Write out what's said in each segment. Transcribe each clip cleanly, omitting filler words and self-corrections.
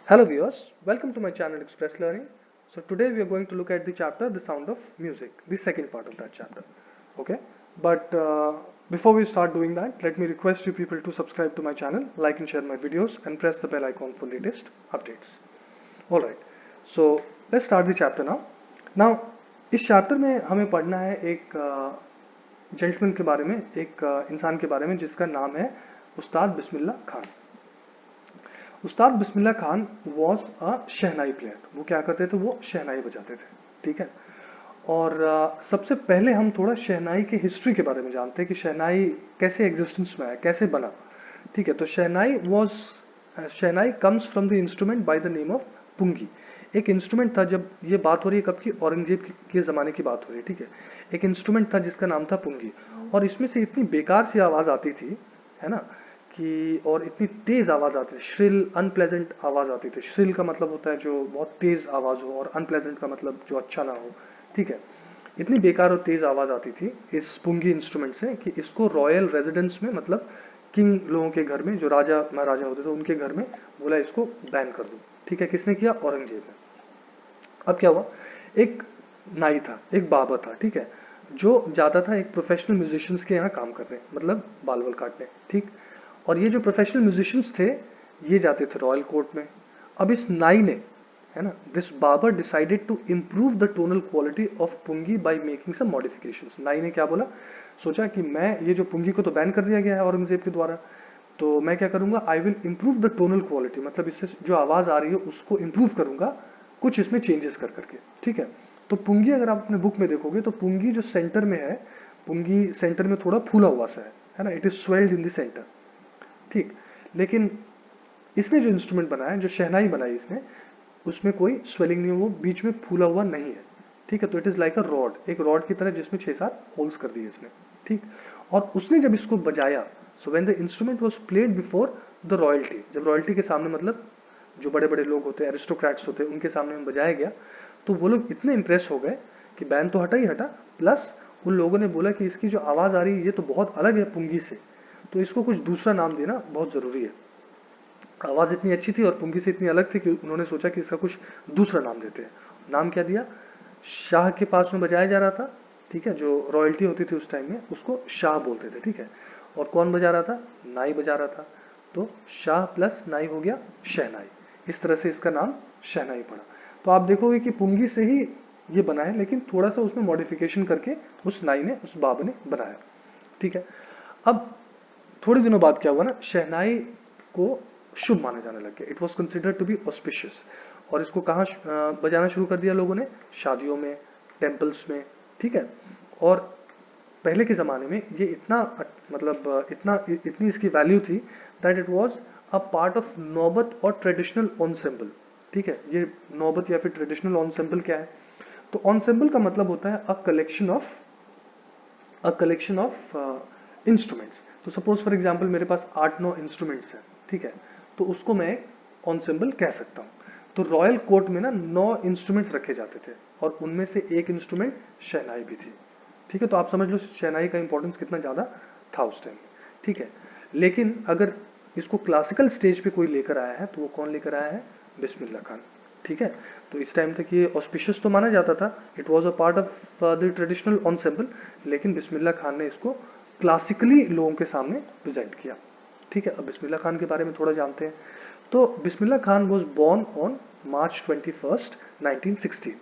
Hello viewers, welcome to my channel Express Learning. So today we are going to look at the chapter The Sound of Music, the second part of that chapter. Okay, but before we start doing that, let me request you people to subscribe to my channel, like and share my videos and press the bell icon for latest updates. Alright, so let's start the chapter now. Now इस chapter में हमें पढ़ना है एक gentleman के बारे में, एक इंसान के बारे में जिसका नाम है उस्ताद बिस्मिल्लाह खान। उस्ताद Bismillah Khan was a shehnai player. वो क्या करते थे, वो शहनाई बजाते थे। ठीक है, और सबसे पहले हम थोड़ा शहनाई के हिस्ट्री के बारे में जानते हैं कि शहनाई कैसे एग्जिस्टेंस में आया, कैसे बना। ठीक है, तो shehnai comes from the instrument by the name of pungi. एक इंस्ट्रूमेंट था, जब ये बात हो रही है कब की, औरंगजेब के ज़माने की बात हो रही है। ठीक है, एक इंस्ट्रूमेंट था जिसका नाम था पुंगी, और इसमें से इतनी बेकार सी आवाज़ आती थी, है ना, कि और इतनी तेज आवाज आती थी, श्रिल अनप्लेजेंट आवाज आती थी। श्रिल का मतलब होता है जो बहुत तेज आवाज हो, और अनप्लेजेंट का मतलब जो अच्छा ना हो। ठीक है, इतनी बेकार और तेज आवाज आती थी इस पुंगी इंस्ट्रूमेंट से कि इसको रॉयल रेजिडेंस में, मतलब किंग लोगों के घर में, जो राजा महाराजा होते थे उनके घर में बोला इसको बैन कर दो। ठीक है, किसने किया? औरंगजेब ने। अब क्या हुआ, एक नाई था, एक बाबा था, ठीक है, जो जाता था एक प्रोफेशनल म्यूजिशियंस के यहाँ काम करने, मतलब बाल बाल काटने। ठीक, और ये जो प्रोफेशनल म्यूजिशियंस थे ये जाते थे रॉयल कोर्ट में। अब इस नाई ने, है ना, this barber decided to improve the tonal quality of pungi by making some modifications. नाई ने क्या बोला, सोचा कि मैं ये जो पुंगी को तो बैन कर दिया गया है औरंगजेब के द्वारा, तो मैं क्या करूंगा, I will improve the tonal quality, मतलब इससे जो आवाज आ रही है उसको इम्प्रूव करूंगा, कुछ इसमें चेंजेस कर करके। ठीक है, तो पुंगी अगर आप अपने बुक में देखोगे तो पुंगी जो सेंटर में है, पुंगी सेंटर में थोड़ा फूला हुआ सा है ना, it is swelled in the centre. ठीक, लेकिन इसने जो इंस्ट्रूमेंट बनाया, जो शहनाई बनाई इसने, उसमें कोई स्वेलिंग नहीं है, वो बीच में फूला हुआ नहीं है। ठीक है, तो it is like a rod, एक रॉड की तरह जिसमें 6-7 होल्स कर दिए इसने। ठीक, और उसने जब इसको बजाया, so when the instrument was played before the royalty, जब रॉयल्टी के सामने, मतलब जो बड़े बड़े लोग होते हैं, एरिस्टोक्रेट्स होते हैं, उनके सामने में बजाया गया, तो वो लोग इतने इंप्रेस हो गए कि बैन तो हटा ही हटा, प्लस उन लोगों ने बोला कि इसकी जो आवाज आ रही है ये तो बहुत अलग है पुंगी से, तो इसको कुछ दूसरा नाम देना बहुत जरूरी है। आवाज इतनी अच्छी थी और पुंगी से इतनी अलग थी कि उन्होंने सोचा कि इसका कुछ दूसरा नाम देते हैं। नाम क्या दिया? शाह के पास में बजाया जा रहा था, ठीक है, जो रॉयल्टी होती थी उस टाइम में उसको शाह बोलते थे। ठीक है, और कौन बजा रहा था? नाई बजा रहा था, तो शाह प्लस नाई हो गया शहनाई। इस तरह से इसका नाम शहनाई पड़ा। तो आप देखोगे कि पुंगी से ही ये बना है, लेकिन थोड़ा सा उसमें मॉडिफिकेशन करके उस नाई ने, उस बाब ने बनाया। ठीक है, अब थोड़े दिनों बाद क्या हुआ ना, शहनाई को शुभ माना जाने लग गया। It was considered to be auspicious, और इसको कहाँ बजाना शुरू कर दिया लोगों ने? शादियों में, टेम्पल्स में। ठीक है, और पहले के ज़माने में ये इतना, मतलब इतनी इसकी वैल्यू थी that it was a part of नौबत और ट्रेडिशनल ऑनसेम्बल। ठीक है, ये नौबत या फिर ट्रेडिशनल ऑनसेम्बल क्या है? तो ऑनसेम्बल का मतलब होता है अ कलेक्शन ऑफ इंस्ट्रूमेंट्स। तो सपोज फॉर एग्जांपल मेरे पास 8-9 इंस्ट्रूमेंट्स हैं, ठीक है, तो उसको मैं ऑनसेम्बल कह सकता हूँ। तो रॉयल कोर्ट में ना 9 इंस्ट्रूमेंट्स रखे जाते थे, और उनमें से एक इंस्ट्रूमेंट शहनाई भी थी। ठीक है, तो आप समझ लो शहनाई का इंपॉर्टेंस कितना ज़्यादा था उस टाइम। ठीक है, लेकिन अगर इसको क्लासिकल स्टेज पे कोई लेकर आया है तो वो कौन लेकर आया है? बिस्मिल्लाह खान। ठीक है, तो इस टाइम तक ये ऑस्पिशियस तो माना जाता था, it was a part of the traditional ensemble, लेकिन बिस्मिल्लाह खान ने इसको क्लासिकली लोगों के सामने प्रेजेंट किया। ठीक है, अब बिस्मिल्लाह खान के बारे में थोड़ा जानते हैं। तो Bismillah Khan was born on March 21, 1916,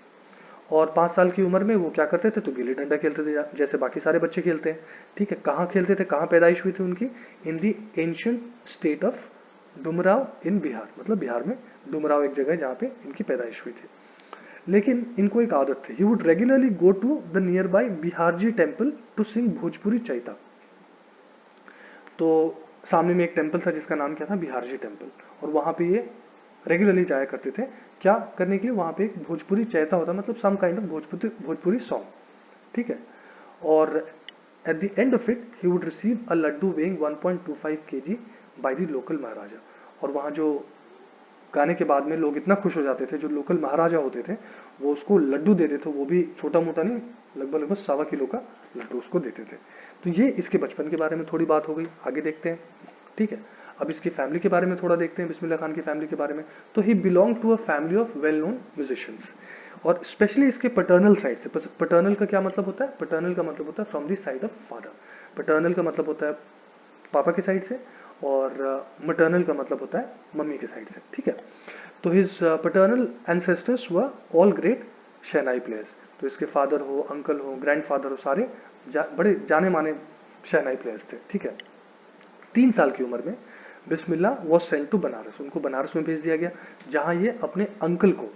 और 5 साल की उम्र में वो क्या करते थे, तो गिल्ली डंडा खेलते थे जैसे बाकी सारे बच्चे खेलते हैं। ठीक है, कहाँ खेलते थे, कहाँ पैदाइश हुई थी उनकी? In the ancient state of Dumraon in Bihar, मतलब बिहार में डुमराव एक जगह है जहाँ पे इनकी पैदाइश हुई थी। लेकिन इनको एक आदत थी, he would regularly go to the nearby Biharji temple to sing Bhojpuri chaita. तो सामने में एक टेम्पल था जिसका नाम क्या था? बिहारजी टेम्पल, और वहाँ पे ये रेगुलरली जाया करते थे। क्या करने के लिए? वहाँ पे एक भोजपुरी चैता होता, मतलब some kind of Bhojpuri song. ठीक है, और at the end of it he would receive a laddu weighing 1.25 kg by the local maharaja. और वहाँ जो गाने के बाद में लोग इतना खुश हो जाते थे, जो लोकल महाराजा होते थे वो उसको लड्डू देते थे, वो भी छोटा मोटा नहीं, लगभग लगभग 1.25 किलो का लड्डू उसको देते थे। तो ये इसके बचपन के बारे में थोड़ी बात हो गई, आगे देखते हैं। ठीक है, अब इसकी फैमिली के बारे में थोड़ा देखते हैं, बिस्मिल्लाह खान की फैमिली के बारे में। तो he belong to a family of well known musicians, और स्पेशली इसके पैटर्नल साइड से। पैटर्नल का क्या मतलब होता है? पैटर्नल का मतलब होता है from the side of father. Paternal का मतलब होता है पापा की साइड से, और मटर्नल का मतलब होता है मम्मी के साइड से, ठीक है। तो his paternal ancestors were all great shehnai players. तो इसके फादर हो, अंकल हो, ग्रैंडफादर हो, सारे बड़े जाने माने शहनाई प्लेयर्स थे, ठीक है। 3 साल की उम्र में बिस्मिल्लाह वॉज सेंट टू बनारस, उनको बनारस में भेज दिया गया, जहां ये अपने अंकल को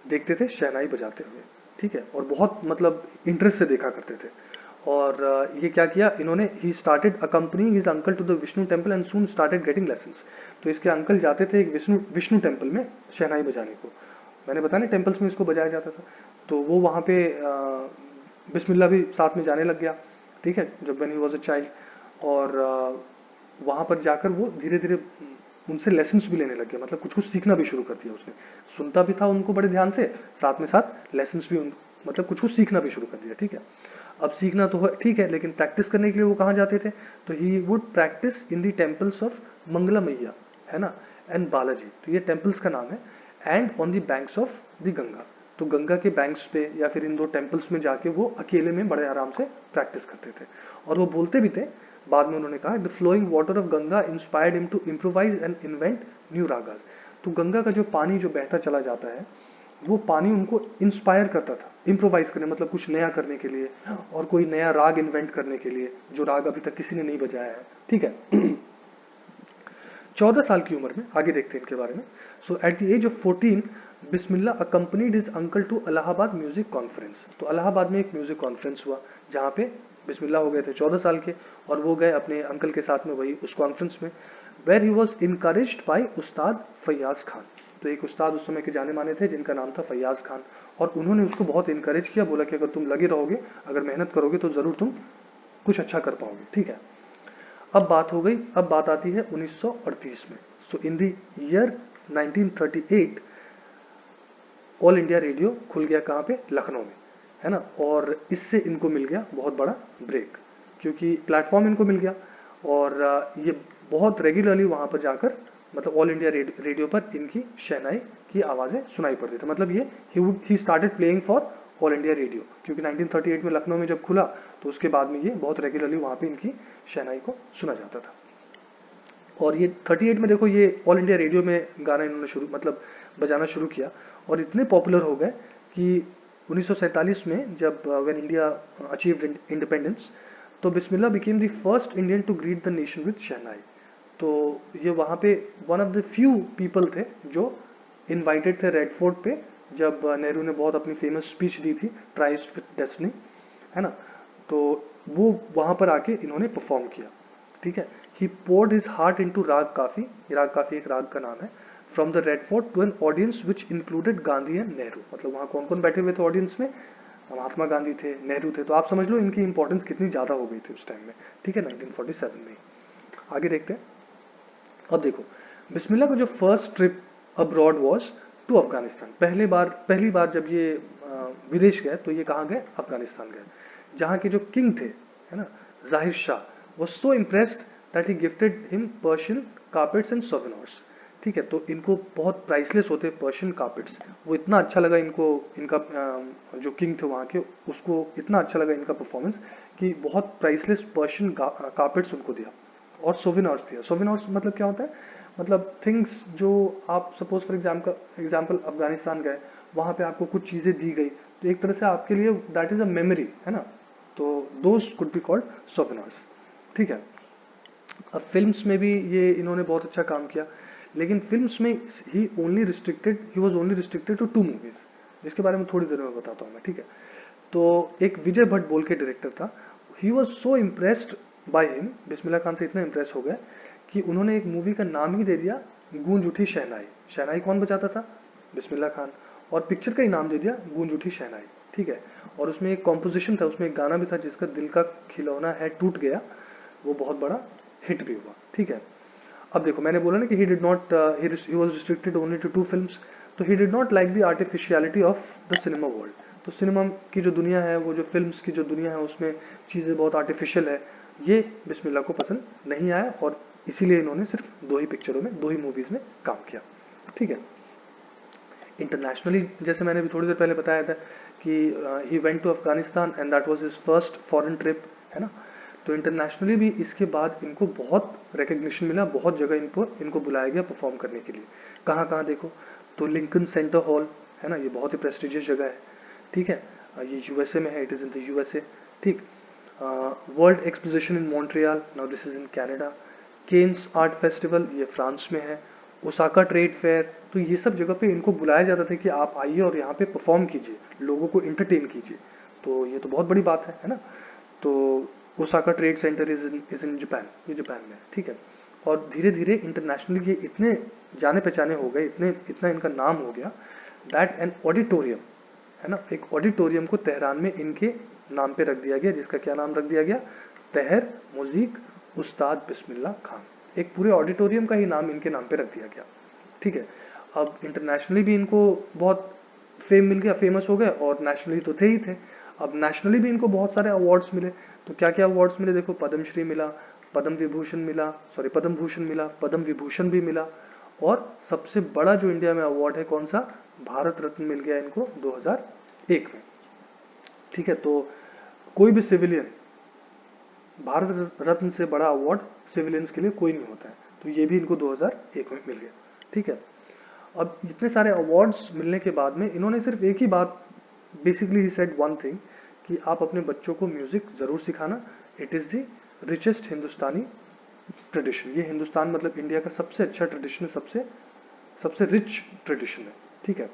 देखते थे शहनाई बजाते हुए, ठीक है, और बहुत मतलब इंटरेस्ट से देखा करते थे। और ये क्या किया इन्होंने, he started accompanying his uncle to the Vishnu temple and soon started getting lessons. तो इसके अंकल जाते थे एक विष्णु टेम्पल में शहनाई बजाने को। मैंने बताया ना टेम्पल्स में इसको बजाया जाता था, तो वो वहाँ पे बिस्मिल्लाह भी साथ में जाने लग गया, ठीक है, जब when he was a child. और वहाँ पर जाकर वो धीरे धीरे उनसे लेसन्स भी लेने लग गया, मतलब कुछ कुछ सीखना भी शुरू कर दिया उसने। सुनता भी था उनको बड़े ध्यान से, साथ लेसन्स भी मतलब कुछ कुछ सीखना भी शुरू कर दिया, ठीक है। अब सीखना तो ठीक है, लेकिन प्रैक्टिस करने के लिए वो कहाँ जाते थे? तो he would practise in the temples of Mangala Maiya, है ना, एंड बालाजी, तो ये टेम्पल्स का नाम है, and on the banks of the Ganga. तो गंगा के बैंक्स पे या फिर इन दो टेम्पल्स में जाके वो अकेले में बड़े आराम से प्रैक्टिस करते थे। और वो बोलते भी थे, बाद में उन्होंने कहा, the flowing water of Ganga inspired him to improvise and invent new ragas. तो गंगा का जो पानी जो बहता चला जाता है, वो पानी उनको इंस्पायर करता था इम्प्रोवाइज करने, मतलब कुछ नया करने के लिए, और कोई नया राग इन्वेंट करने के लिए जो राग अभी तक किसी ने नहीं बजाया है, ठीक है। 14 साल की उम्र में, आगे देखते हैं इनके बारे में। So at the age of 14 Bismillah accompanied his uncle to Allahabad music conference. तो इलाहाबाद में एक म्यूजिक कॉन्फ्रेंस हुआ, जहाँ पे बिस्मिल्लाह हो गए थे 14 साल के, और वो गए अपने अंकल के साथ में वही उस कॉन्फ्रेंस में, where he was encouraged by Ustad Faiyaz Khan. तो एक उस्ताद उस समय के जाने माने थे जिनका नाम था फैयाज खान, और उन्होंने उसको बहुत इनकरेज किया, बोला कि अगर तुम लगे रहोगे, अगर मेहनत करोगे तो जरूर तुम कुछ अच्छा कर पाओगे, ठीक है। अब बात हो गई, अब बात आती है 1938 में। So in the year 1938 All India Radio खुल गया, कहाँ पे? लखनऊ में, है ना। और इससे इनको मिल गया बहुत बड़ा ब्रेक, क्योंकि प्लेटफॉर्म इनको मिल गया, और ये बहुत रेगुलरली वहाँ पर जाकर, मतलब ऑल इंडिया रेडियो पर इनकी शहनाई की आवाज़ें सुनाई पड़ती थी। मतलब ये he started playing for all India radio, क्योंकि 1938 में लखनऊ में जब खुला, तो उसके बाद में ये बहुत रेगुलरली वहाँ पे इनकी शहनाई को सुना जाता था। और ये 38 में देखो, ये ऑल इंडिया रेडियो में गाना इन्होंने मतलब बजाना शुरू किया, और इतने पॉपुलर हो गए कि 1947 में जब व्हेन इंडिया अचीव्ड इंडिपेंडेंस, तो Bismillah became the first Indian to greet the nation with shehnai. तो ये वहाँ पे one of the few people थे जो इनवाइटेड थे रेड फोर्ट पे, जब नेहरू ने बहुत अपनी फेमस स्पीच दी थी, ट्राइस्ट विद डेस्टिनी, है ना। तो वो वहाँ पर आके इन्होंने परफॉर्म किया, ठीक है। He poured his heart into raga Kafi, raga Kafi एक राग का नाम है, from the Red Fort to an audience which included Gandhi and Nehru. मतलब वहाँ कौन कौन बैठे हुए थे ऑडियंस में? महात्मा गांधी थे, नेहरू थे, तो आप समझ लो इनकी इंपॉर्टेंस कितनी ज्यादा हो गई थी उस टाइम में, ठीक है, 1947 में। आगे देखते हैं। अब देखो, बिस्मिल्लाह का जो first trip abroad was to Afghanistan. पहली बार जब ये विदेश गए, तो ये कहाँ गए? अफगानिस्तान गए, जहाँ के जो किंग थे, है ना, जाहिर Shah, was so impressed that he gifted him Persian carpets and souvenirs, ठीक है। तो इनको बहुत प्राइसलेस होते पर्शियन कार्पेट्स, वो इतना अच्छा लगा इनको, इनका जो किंग थे वहाँ के, उसको इतना अच्छा लगा इनका परफॉर्मेंस कि बहुत प्राइसलेस पर्शियन कार्पेट्स उनको दिया, और सोवेनिर्स दिया। सोवेनिर्स मतलब क्या होता है? मतलब थिंग्स जो आप सपोज फॉर एग्जाम्पल अफगानिस्तान गए, वहाँ पे आपको कुछ चीज़ें दी गई, तो एक तरह से आपके लिए दैट इज अ मेमोरी, है ना, तो those could be called souvenirs, ठीक है। अब फिल्म्स में भी ये इन्होंने बहुत अच्छा काम किया, लेकिन फिल्म्स में he was only restricted to 2 movies, जिसके बारे में थोड़ी देर में बताता हूँ मैं, ठीक है। तो एक विजय भट्ट बोल के डायरेक्टर था, he was so impressed by him, Bismillah Khan से इतना इम्प्रेस हो गए कि उन्होंने एक मूवी का नाम ही दे दिया गूंज उठी शहनाई। शहनाई कौन बजाता था? बिस्मिल्लाह खान। और पिक्चर का ही नाम दे दिया गूंज उठी शहनाई, ठीक है। और उसमें एक कॉम्पोजिशन था, उसमें एक गाना भी था जिसका दिल का खिलौना है टूट गया, वो बहुत बड़ा हिट भी हुआ, ठीक है। अब देखो, मैंने बोला ना कि he was restricted only to 2 films, तो he did not like the artificiality of the cinema world. तो सिनेमा की जो दुनिया है, वो जो फिल्म्स की जो दुनिया है, उसमें चीज़ें बहुत आर्टिफिशियल है, ये बिस्मिल्लाह को पसंद नहीं आया, और इसीलिए इन्होंने सिर्फ 2 ही पिक्चरों में, 2 ही मूवीज में काम किया, ठीक है। इंटरनेशनली जैसे मैंने भी थोड़ी देर पहले बताया था कि he went to Afghanistan and that was his first foreign trip, है ना। तो इंटरनेशनली भी इसके बाद इनको बहुत रिकग्निशन मिला, बहुत जगह इनको बुलाया गया परफॉर्म करने के लिए। कहाँ कहाँ देखो तो लिंकन सेंटर हॉल, है ना, ये बहुत ही प्रेस्टिजियस जगह है, ठीक है। ये यूएसए में है, it is in the USA, ठीक। World exposition in Montreal, now this is in Canada. Cannes art festival, ये फ्रांस में है। ओसाका ट्रेड फेयर, तो ये सब जगह पे इनको बुलाया जाता था कि आप आइए और यहाँ पे परफॉर्म कीजिए, लोगों को इंटरटेन कीजिए। तो ये तो बहुत बड़ी बात है ना। तो Osaka trade centre is in Japan, ये जापान में है, ठीक है। और धीरे धीरे इंटरनेशनली ये इतने जाने पहचाने हो गए, इतना इनका नाम हो गया दैट एन ऑडिटोरियम, है ना, एक ऑडिटोरियम को तेहरान में इनके नाम पे रख दिया गया, जिसका क्या नाम रख दिया गया, तहर मुजीक उस्ताद बिस्मिल्लाह खान। एक पूरे ऑडिटोरियम का ही नाम इनके नाम पे रख दिया गया, ठीक है। अब इंटरनेशनली भी इनको बहुत फेम मिल गया, फेमस हो गए, और नेशनली तो थे ही थे। अब नेशनली भी इनको बहुत सारे अवार्ड्स मिले। तो क्या क्या अवार्ड्स मिले देखो, पद्मश्री मिला, पद्म विभूषण मिला, सॉरी पद्म भूषण मिला, पद्म विभूषण भी मिला, और सबसे बड़ा जो इंडिया में अवार्ड है कौन सा, भारत रत्न मिल गया इनको 2001 में, ठीक है। तो कोई भी सिविलियन, भारत रत्न से बड़ा अवार्ड सिविलियंस के लिए कोई नहीं होता है, तो ये भी इनको 2001 में मिल गया, ठीक है। अब इतने सारे अवार्ड्स मिलने के बाद में इन्होंने सिर्फ एक ही बात, basically he said one thing, कि आप अपने बच्चों को म्यूजिक जरूर सिखाना, it is the richest Hindustani tradition. ये हिंदुस्तान मतलब इंडिया का सबसे अच्छा ट्रेडिशन है, सबसे सबसे रिच ट्रेडिशन है, ठीक है।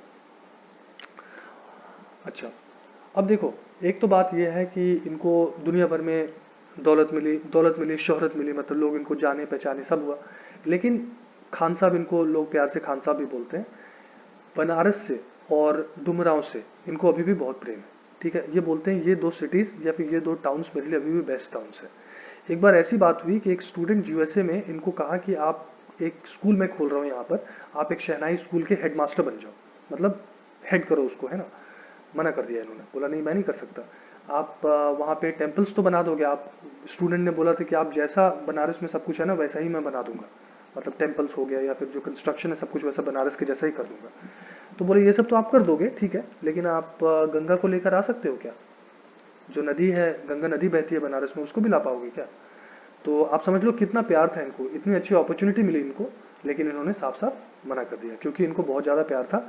अच्छा, अब देखो, एक तो बात यह है कि इनको दुनिया भर में दौलत मिली, शोहरत मिली, मतलब लोग इनको जाने पहचाने सब हुआ, लेकिन खान साहब, इनको लोग प्यार से खान साहब भी बोलते हैं, बनारस से और डुमरांव से इनको अभी भी बहुत प्रेम है, ठीक है। ये बोलते हैं ये 2 सिटीज या फिर ये 2 टाउन्स मेरे लिए अभी भी बेस्ट टाउन्स है। एक बार ऐसी बात हुई कि एक स्टूडेंट यूएसए में इनको कहा कि आप, एक स्कूल में खोल रहा हूँ यहाँ पर, आप एक शहनाई स्कूल के हेडमास्टर बन जाओ, मतलब हेड करो उसको, है ना। मना कर दिया इन्होंने, बोला नहीं मैं नहीं कर सकता। आप वहाँ पे टेम्पल्स तो बना दोगे आप, स्टूडेंट ने बोला था कि आप जैसा बनारस में सब कुछ है ना वैसा ही मैं बना दूंगा, मतलब टेम्पल्स हो गया या फिर जो कंस्ट्रक्शन है सब कुछ वैसा बनारस के जैसा ही कर दूंगा। तो बोले ये सब तो आप कर दोगे, ठीक है, लेकिन आप गंगा को लेकर आ सकते हो क्या, जो नदी है, गंगा नदी बहती है बनारस में, उसको भी ला पाओगे क्या। तो आप समझ लो कितना प्यार था इनको, इतनी अच्छी अपॉर्चुनिटी मिली इनको, लेकिन इन्होंने साफ साफ मना कर दिया, क्योंकि इनको बहुत ज़्यादा प्यार था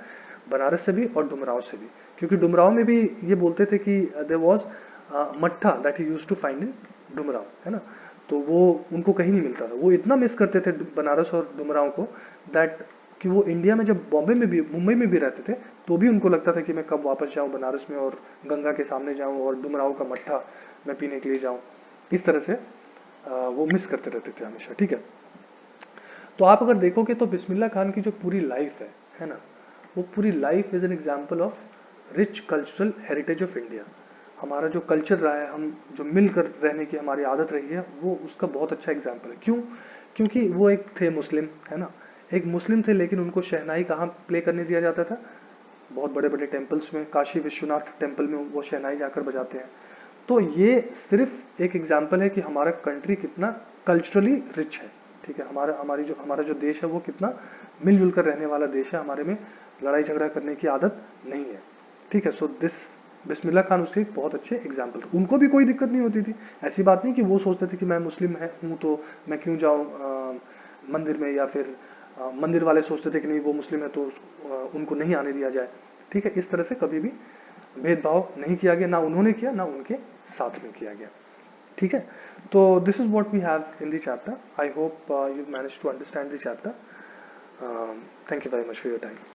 बनारस से भी और डुमराव से भी। क्योंकि डुमराव में भी ये बोलते थे कि देयर वाज मट्ठा that he used to find in Dumraon, है ना। तो वो उनको कहीं नहीं मिलता था, वो इतना मिस करते थे बनारस और डुमराव को, दैट कि वो इंडिया में जब बॉम्बे में भी, मुंबई में भी रहते थे, तो भी उनको लगता था कि मैं कब वापस जाऊं बनारस में और गंगा के सामने जाऊं और डुमराव का मट्ठा मैं पीने के लिए जाऊं। इस तरह से वो मिस करते रहते थे हमेशा, ठीक है। तो आप अगर देखोगे तो बिस्मिल्लाह खान की जो पूरी लाइफ है ना, वो पूरी life is an example of rich cultural heritage of India. हमारा जो कल्चर रहा है, हम जो मिलकर रहने की हमारी आदत रही है, वो उसका बहुत अच्छा एग्जाम्पल है। क्यों? क्योंकि वो एक थे मुस्लिम, है ना, एक मुस्लिम थे, लेकिन उनको शहनाई कहाँ प्ले करने दिया जाता था, बहुत बड़े बड़े टेम्पल्स में, काशी विश्वनाथ टेम्पल में वो शहनाई जाकर बजाते हैं। तो ये सिर्फ एक एग्जाम्पल है कि हमारा कंट्री कितना कल्चरली रिच है, ठीक है। हमारा जो देश है वो कितना मिलजुल कर रहने वाला देश है, हमारे में लड़ाई झगड़ा करने की आदत नहीं है, ठीक है। सो दिस बिस्मिल्लाह खान उसके एक बहुत अच्छे एग्जाम्पल थे। उनको भी कोई दिक्कत नहीं होती थी, ऐसी बात नहीं कि वो सोचते थे कि मैं मुस्लिम हूँ तो मैं क्यों जाऊँ मंदिर में, या फिर मंदिर वाले सोचते थे कि नहीं वो मुस्लिम है तो उनको नहीं आने दिया जाए, ठीक है। इस तरह से कभी भी भेदभाव नहीं किया गया, ना उन्होंने किया ना उनके साथ में किया गया, ठीक है। तो this is what we have in the chapter. I hope you manage to understand the chapter. Thank you very much for your time.